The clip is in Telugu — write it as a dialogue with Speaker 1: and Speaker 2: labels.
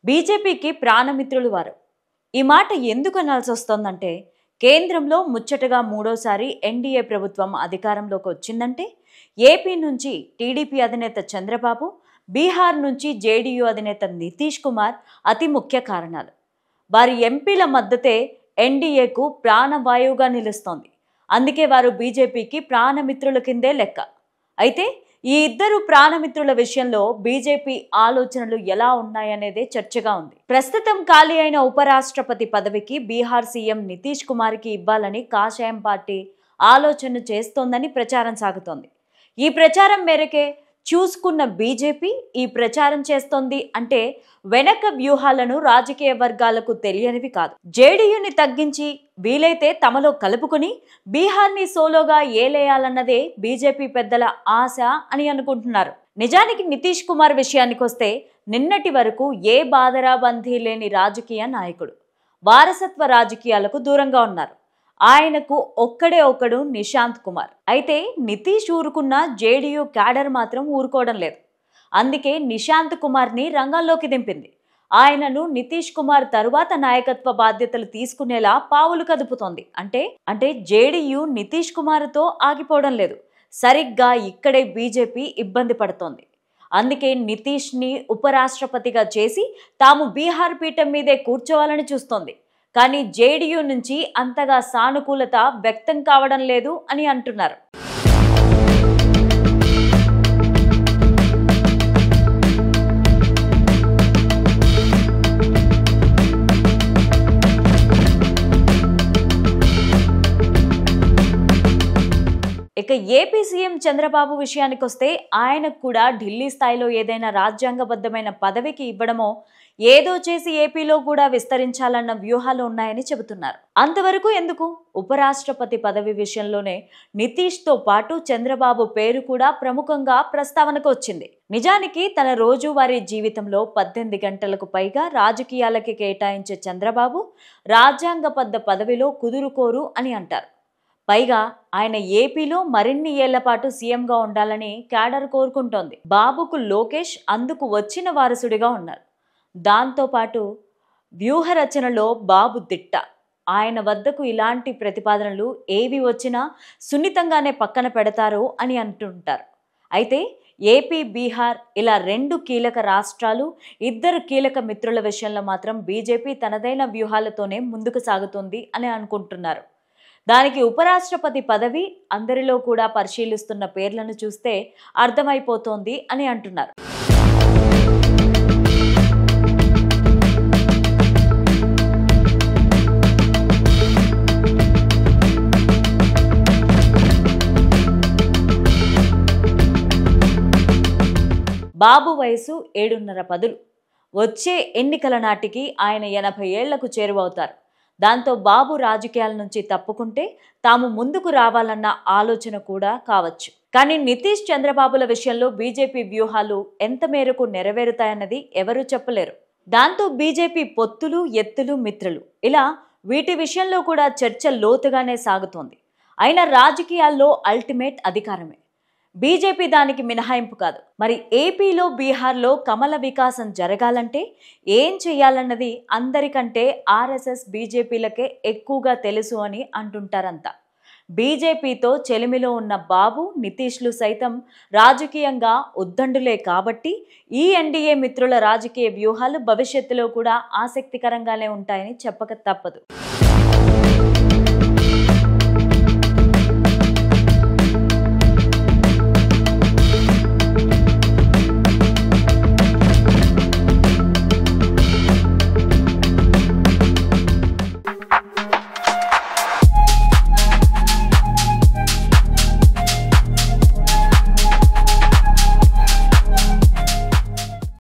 Speaker 1: బీజేపీకి ప్రాణమిత్రులు వారు. ఈ మాట ఎందుకు అనాల్సి వస్తోందంటే, కేంద్రంలో ముచ్చటగా మూడోసారి ఎన్డీఏ ప్రభుత్వం అధికారంలోకి వచ్చిందంటే, ఏపీ నుంచి టీడీపీ అధినేత చంద్రబాబు, బీహార్ నుంచి జేడీయూ అధినేత నితీష్ కుమార్ అతి ముఖ్య కారణాలు. వారి ఎంపీల మద్దతే ఎన్డీఏకు ప్రాణవాయువుగా నిలుస్తోంది. అందుకే వారు బీజేపీకి ప్రాణమిత్రుల కిందే లెక్క. అయితే ఈ ఇద్దరు ప్రాణమిత్రుల విషయంలో బీజేపీ ఆలోచనలు ఎలా ఉన్నాయనేదే చర్చగా ఉంది. ప్రస్తుతం ఖాళీ అయిన ఉపరాష్ట్రపతి పదవికి బీహార్ సీఎం నితీష్ కుమార్కి ఇవ్వాలని కాషాయం పార్టీ ఆలోచన చేస్తోందని ప్రచారం సాగుతోంది. ఈ ప్రచారం మేరకే చూసుకున్న బీజేపీ ఈ ప్రచారం చేస్తోంది అంటే వెనక వ్యూహాలను రాజకీయ వర్గాలకు తెలియనివి కాదు. జేడీయూని తగ్గించి వీలైతే తమలో కలుపుకుని బీహార్ని సోలోగా ఏలేయాలన్నదే బీజేపీ పెద్దల ఆశ అని అనుకుంటున్నారు. నిజానికి నితీష్ కుమార్ విషయానికి వస్తే నిన్నటి వరకు ఏ బాదరాబందీ లేని రాజకీయ నాయకుడు. వారసత్వ రాజకీయాలకు దూరంగా ఉన్నారు. ఆయనకు ఒక్కడే ఒక్కడు నిశాంత్ కుమార్. అయితే నితీష్ ఊరుకున్న జేడీయూ క్యాడర్ మాత్రం ఊరుకోవడం లేదు. అందుకే నిశాంత్ కుమార్ని రంగంలోకి దింపింది. ఆయనను నితీష్ కుమార్ తరువాత నాయకత్వ బాధ్యతలు తీసుకునేలా పావులు కదుపుతోంది. అంటే జేడీయూ నితీష్ కుమార్తో ఆగిపోవడం లేదు. సరిగ్గా ఇక్కడే బీజేపీ ఇబ్బంది పడుతోంది. అందుకే నితీష్ని ఉపరాష్ట్రపతిగా చేసి తాము బీహార్ పీఠం మీదే కూర్చోవాలని చూస్తోంది. కానీ జేడీయూ నుంచి అంతగా సానుకూలత వ్యక్తం కావడం లేదు అని అంటున్నారు. ఇక ఏపీ సీఎం చంద్రబాబు విషయానికి వస్తే ఆయనకు కూడా ఢిల్లీ స్థాయిలో ఏదైనా రాజ్యాంగబద్ధమైన పదవికి ఇవ్వడమో, ఏదో చేసి ఏపీలో కూడా విస్తరించాలన్న వ్యూహాలు ఉన్నాయని చెబుతున్నారు. అంతవరకు ఎందుకు? ఉపరాష్ట్రపతి పదవి విషయంలోనే నితీష్తో పాటు చంద్రబాబు పేరు కూడా ప్రముఖంగా ప్రస్తావనకు వచ్చింది. నిజానికి తన రోజువారీ జీవితంలో 18 గంటలకు పైగా రాజకీయాలకి కేటాయించే చంద్రబాబు రాజ్యాంగబద్ధ పదవిలో కుదురుకోరు అని అంటారు. పైగా ఆయన ఏపీలో మరిన్ని ఏళ్ల పాటు సీఎంగా ఉండాలని క్యాడర్ కోరుకుంటోంది. బాబుకు లోకేష్ అందుకు వచ్చిన వారసుడిగా ఉన్నారు. దాంతోపాటు వ్యూహరచనలో బాబు దిట్ట. ఆయన వద్దకు ఇలాంటి ప్రతిపాదనలు ఏవి వచ్చినా సున్నితంగానే పక్కన పెడతారు అని అంటుంటారు. అయితే ఏపీ, బీహార్ ఇలా 2 కీలక రాష్ట్రాలు, 2 కీలక మిత్రుల విషయంలో మాత్రం బీజేపీ తనదైన వ్యూహాలతోనే ముందుకు సాగుతుంది అని అనుకుంటున్నారు. దానికి ఉపరాష్ట్రపతి పదవి అందరిలో కూడా పరిశీలిస్తున్న పేర్లను చూస్తే అర్థమైపోతోంది అని అంటున్నారు. బాబు వయసు 7.5 పదులు. వచ్చే ఎన్నికల నాటికి ఆయన 80 ఏళ్లకు చేరువవుతారు. దాంతో బాబు రాజకీయాల నుంచి తప్పుకుంటే తాము ముందుకు రావాలన్న ఆలోచన కూడా కావచ్చు. కానీ నితీష్, చంద్రబాబుల విషయంలో బీజేపీ వ్యూహాలు ఎంత మేరకు నెరవేరుతాయన్నది ఎవరూ చెప్పలేరు. దాంతో బీజేపీ పొత్తులు, ఎత్తులు, మిత్రులు ఇలా వీటి విషయంలో కూడా చర్చ లోతుగానే సాగుతోంది. అయినా రాజకీయాల్లో అల్టిమేట్ అధికారమే. బీజేపీ దానికి మినహాయింపు కాదు. మరి ఏపీలో, బీహార్లో కమల వికాసం జరగాలంటే ఏం చేయాలన్నది అందరికంటే ఆర్ఎస్ఎస్, బీజేపీలకే ఎక్కువగా తెలుసు అని అంటుంటారంతా. బీజేపీతో చెలిమిలో ఉన్న బాబు, నితీష్లు సైతం రాజకీయంగా ఉద్దండులే కాబట్టి ఈ ఎన్డీఏ మిత్రుల రాజకీయ వ్యూహాలు భవిష్యత్తులో కూడా ఆసక్తికరంగానే ఉంటాయని చెప్పక తప్పదు.